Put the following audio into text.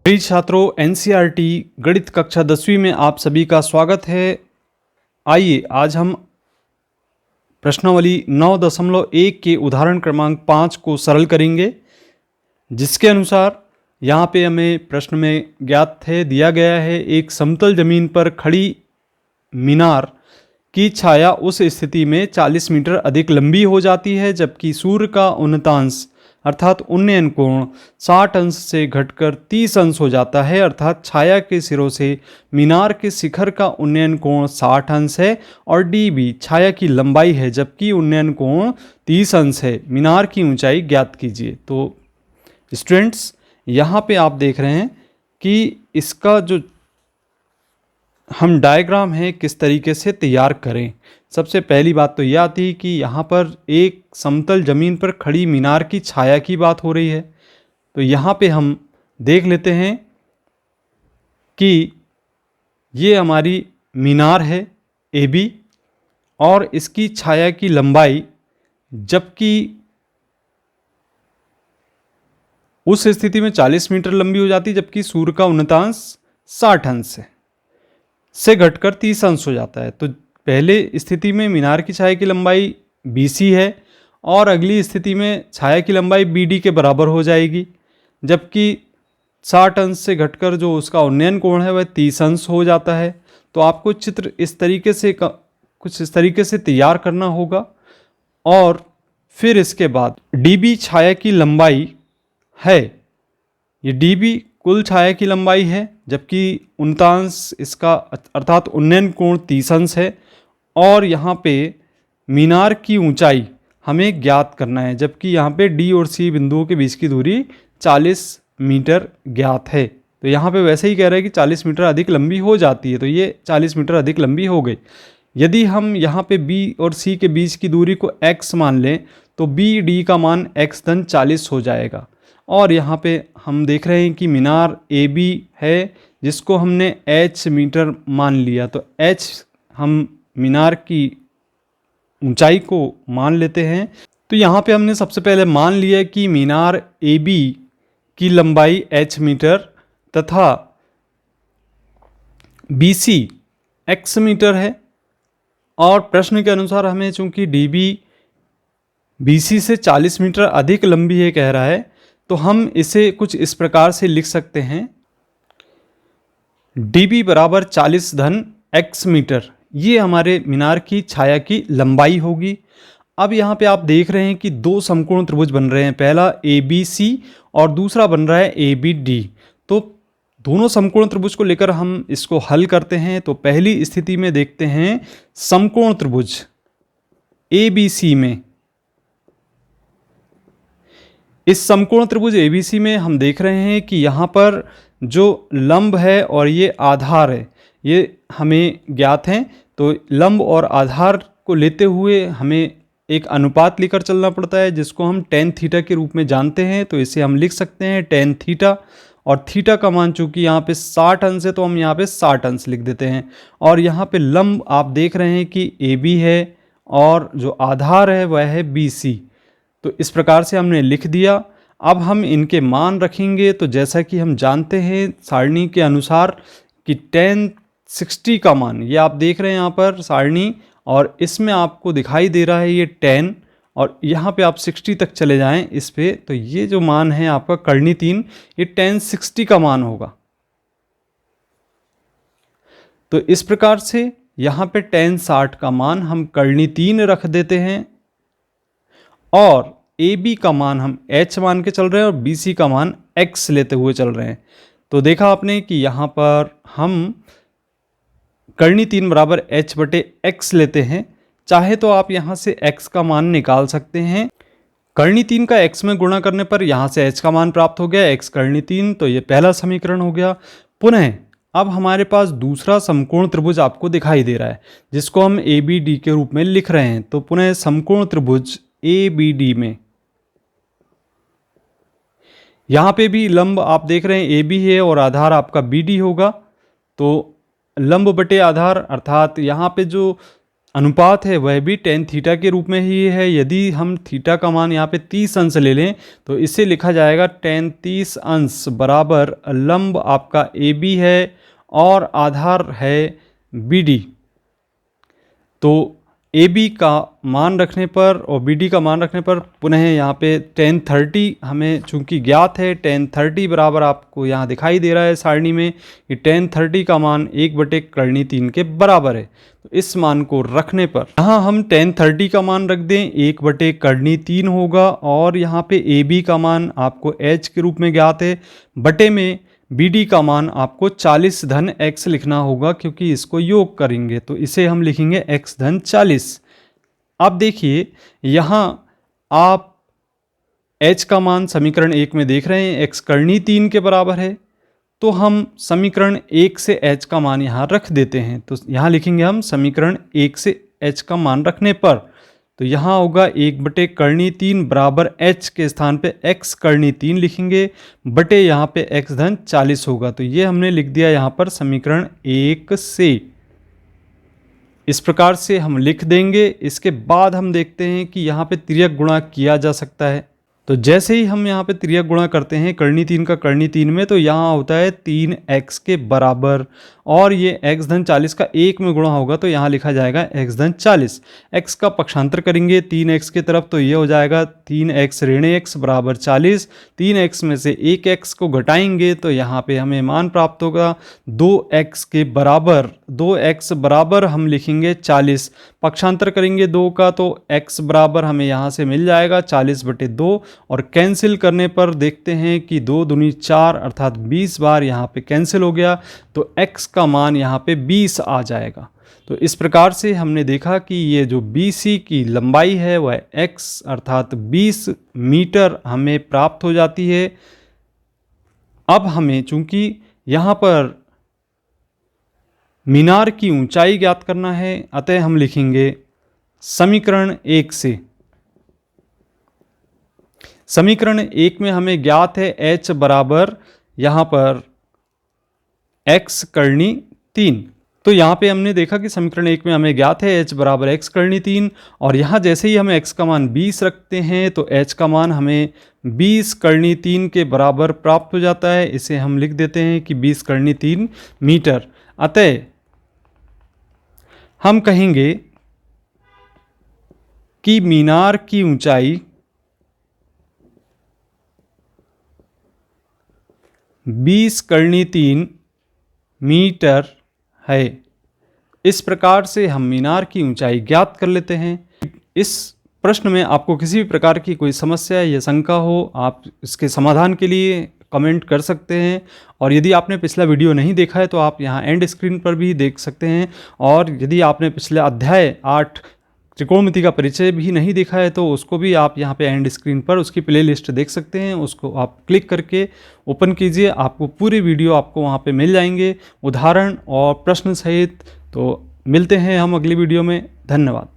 प्रिय छात्रों, एनसीईआरटी गणित कक्षा 10वीं में आप सभी का स्वागत है। आइए आज हम प्रश्नावली 9.1 के उदाहरण क्रमांक 5 को सरल करेंगे, जिसके अनुसार यहाँ पे हमें प्रश्न में ज्ञात है दिया गया है एक समतल जमीन पर खड़ी मीनार की छाया उस स्थिति में 40 मीटर अधिक लंबी हो जाती है जबकि सूर्य का उन्नतांश अर्थात उन्नयन कोण 60 अंश से घटकर 30 अंश हो जाता है। अर्थात छाया के सिरों से मीनार के शिखर का उन्नयन कोण 60 अंश है और dB छाया की लंबाई है जबकि उन्नयन कोण 30 अंश है। मीनार की ऊंचाई ज्ञात कीजिए। तो स्टूडेंट्स, यहाँ पे आप देख रहे हैं कि इसका जो हम डायग्राम है किस तरीके से तैयार करें। सबसे पहली बात तो यह आती है कि यहाँ पर एक समतल जमीन पर खड़ी मीनार की छाया की बात हो रही है। तो यहाँ पे हम देख लेते हैं कि ये हमारी मीनार है AB और इसकी छाया की लंबाई जबकि उस स्थिति में 40 मीटर लंबी हो जाती है जबकि सूर्य का उन्नतांश 60 अंश से घटकर 30 अंश हो जाता है। तो पहले स्थिति में मीनार की छाया की लंबाई BC है और अगली स्थिति में छाया की लंबाई BD के बराबर हो जाएगी जबकि 60 अंश से घटकर जो उसका उन्नयन कोण है वह 30 अंश हो जाता है। तो आपको चित्र कुछ इस तरीके से तैयार करना होगा और फिर इसके बाद dB छाया की लंबाई है, ये dB कुल छाया की लंबाई है जबकि उन्नतांश इसका अर्थात उन्नयन कोण 30 अंश है और यहाँ पे मीनार की ऊंचाई हमें ज्ञात करना है जबकि यहाँ पे D और C बिंदुओं के बीच की दूरी 40 मीटर ज्ञात है। तो यहाँ पे वैसे ही कह रहे हैं कि 40 मीटर अधिक लंबी हो जाती है, तो ये 40 मीटर अधिक लंबी हो गई। यदि हम यहाँ पे B और C के बीच की दूरी को x मान लें तो BD का मान x धन 40 हो जाएगा। और यहाँ पे हम देख रहे हैं कि मीनार AB है जिसको हमने h मीटर मान लिया, तो h हम मीनार की ऊंचाई को मान लेते हैं। तो यहाँ पे हमने सबसे पहले मान लिया कि मीनार AB की लंबाई h मीटर तथा BC x मीटर है और प्रश्न के अनुसार हमें चूंकि dB BC से 40 मीटर अधिक लंबी है कह रहा है, तो हम इसे कुछ इस प्रकार से लिख सकते हैं dB बराबर 40 धन x मीटर, ये हमारे मीनार की छाया की लंबाई होगी। अब यहाँ पे आप देख रहे हैं कि दो समकोण त्रिभुज बन रहे हैं, पहला ABC और दूसरा बन रहा है ABD। तो दोनों समकोण त्रिभुज को लेकर हम इसको हल करते हैं। तो पहली स्थिति में देखते हैं समकोण त्रिभुज ABC में, इस समकोण त्रिभुज ABC में हम देख रहे हैं कि यहाँ पर जो लंब है और ये आधार है ये हमें ज्ञात हैं। तो लंब और आधार को लेते हुए हमें एक अनुपात लेकर चलना पड़ता है जिसको हम tan थीटा के रूप में जानते हैं। तो इसे हम लिख सकते हैं tan थीटा, और थीटा का मान चूंकि यहाँ पे 60 अंश है तो हम यहाँ पे 60 अंश लिख देते हैं। और यहाँ पे लंब आप देख रहे हैं कि AB है और जो आधार है वह है BC। तो इस प्रकार से हमने लिख दिया। अब हम इनके मान रखेंगे। तो जैसा कि हम जानते हैं सारणी के अनुसार कि tan 60 का मान, ये आप देख रहे हैं यहाँ पर सारणी, और इसमें आपको दिखाई दे रहा है ये tan, और यहाँ पे आप 60 तक चले जाएं इस पे, तो ये जो मान है आपका कर्णी 3, ये tan 60 का मान होगा। तो इस प्रकार से यहाँ पे tan 60 का मान हम कर्णी 3 रख देते हैं और AB का मान हम h मान के चल रहे हैं और BC का मान x लेते हुए चल रहे हैं। तो देखा आपने कि यहाँ पर हम कर्णी 3 बराबर h बटे x लेते हैं। चाहे तो आप यहाँ से x का मान निकाल सकते हैं। कर्णी 3 का x में गुणा करने पर यहाँ से h का मान प्राप्त हो गया, x कर्णी 3, तो ये पहला समीकरण हो गया। पुनः अब हमारे पास दूसरा समकोण त्रिभुज आपको दिखाई दे रहा है जिसको हम ABD के रूप में लिख रहे हैं। तो पुनः समकोण त्रिभुज ABD में यहाँ पे भी लंब आप देख रहे हैं AB है और आधार आपका BD होगा। तो लंब बटे आधार अर्थात यहाँ पे जो अनुपात है वह भी टेन थीटा के रूप में ही है। यदि हम थीटा का मान यहाँ पे 30 अंश ले लें तो इसे लिखा जाएगा टेन 30 अंश बराबर लंब आपका ए बी है और आधार है बी डी। तो ए बी का मान रखने पर और बी डी का मान रखने पर पुनः यहाँ पे टेन 30 हमें चूंकि ज्ञात है, टेन 30 बराबर आपको यहाँ दिखाई दे रहा है सारणी में कि टेन 30 का मान 1/3 के बराबर है। तो इस मान को रखने पर यहाँ हम टेन 30 का मान रख दें, 1/3 होगा और यहाँ पे ए बी का मान आपको h के रूप में ज्ञात है, बटे में बी डी का मान आपको 40 धन x लिखना होगा क्योंकि इसको योग करेंगे तो इसे हम लिखेंगे x धन 40। अब देखिए यहाँ आप h का मान समीकरण 1 में देख रहे हैं, x करनी 3 के बराबर है, तो हम समीकरण 1 से h का मान यहाँ रख देते हैं। तो यहाँ लिखेंगे हम समीकरण 1 से h का मान रखने पर, तो यहाँ होगा 1/3 बराबर h के स्थान पे x करनी 3 लिखेंगे, बटे यहाँ पे x धन 40 होगा। तो ये हमने लिख दिया यहाँ पर समीकरण 1 से। इस प्रकार से हम लिख देंगे। इसके बाद हम देखते हैं कि यहाँ पे तिर्यक गुणा किया जा सकता है। तो जैसे ही हम यहाँ पे तिर्यक गुणा करते हैं करनी 3 का करनी 3 में, तो यहाँ होता है 3x के बराबर और ये x धन 40 का 1 में गुणा होगा तो यहाँ लिखा जाएगा x धन 40। x का पक्षांतर करेंगे 3x की तरफ तो ये हो जाएगा 3x ऋण x बराबर 40। 3x में से 1x को घटाएंगे तो यहाँ पे हमें मान प्राप्त होगा 2x के बराबर। 2x बराबर हम लिखेंगे 40, पक्षांतर करेंगे 2 का तो x बराबर हमें यहाँ से मिल जाएगा 40/2 और कैंसिल करने पर देखते हैं कि 2 दूनी 4 अर्थात 20 बार यहाँ पे कैंसिल हो गया तो x का मान यहाँ पे 20 आ जाएगा। तो इस प्रकार से हमने देखा कि ये जो BC की लंबाई है वह x अर्थात 20 मीटर हमें प्राप्त हो जाती है। अब हमें चूंकि यहाँ पर मीनार की ऊंचाई ज्ञात करना है अतः हम लिखेंगे समीकरण 1 से। समीकरण 1 में हमें ज्ञात है h बराबर यहाँ पर x करनी 3। तो यहाँ पे हमने देखा कि समीकरण 1 में हमें ज्ञात है h बराबर x करनी 3 और यहाँ जैसे ही हम x का मान 20 रखते हैं तो h का मान हमें 20 करनी 3 के बराबर प्राप्त हो जाता है। इसे हम लिख देते हैं कि 20 करनी 3 मीटर। अतः हम कहेंगे कि मीनार की ऊंचाई 20 करनी 3 मीटर है। इस प्रकार से हम मीनार की ऊंचाई ज्ञात कर लेते हैं। इस प्रश्न में आपको किसी भी प्रकार की कोई समस्या या शंका हो आप इसके समाधान के लिए कमेंट कर सकते हैं और यदि आपने पिछला वीडियो नहीं देखा है तो आप यहाँ एंड स्क्रीन पर भी देख सकते हैं और यदि आपने पिछले अध्याय 8 त्रिकोणमिति का परिचय भी नहीं देखा है तो उसको भी आप यहाँ पे एंड स्क्रीन पर उसकी प्लेलिस्ट देख सकते हैं। उसको आप क्लिक करके ओपन कीजिए, आपको पूरी वीडियो आपको वहाँ पे मिल जाएंगे उदाहरण और प्रश्न सहित। तो मिलते हैं हम अगली वीडियो में। धन्यवाद।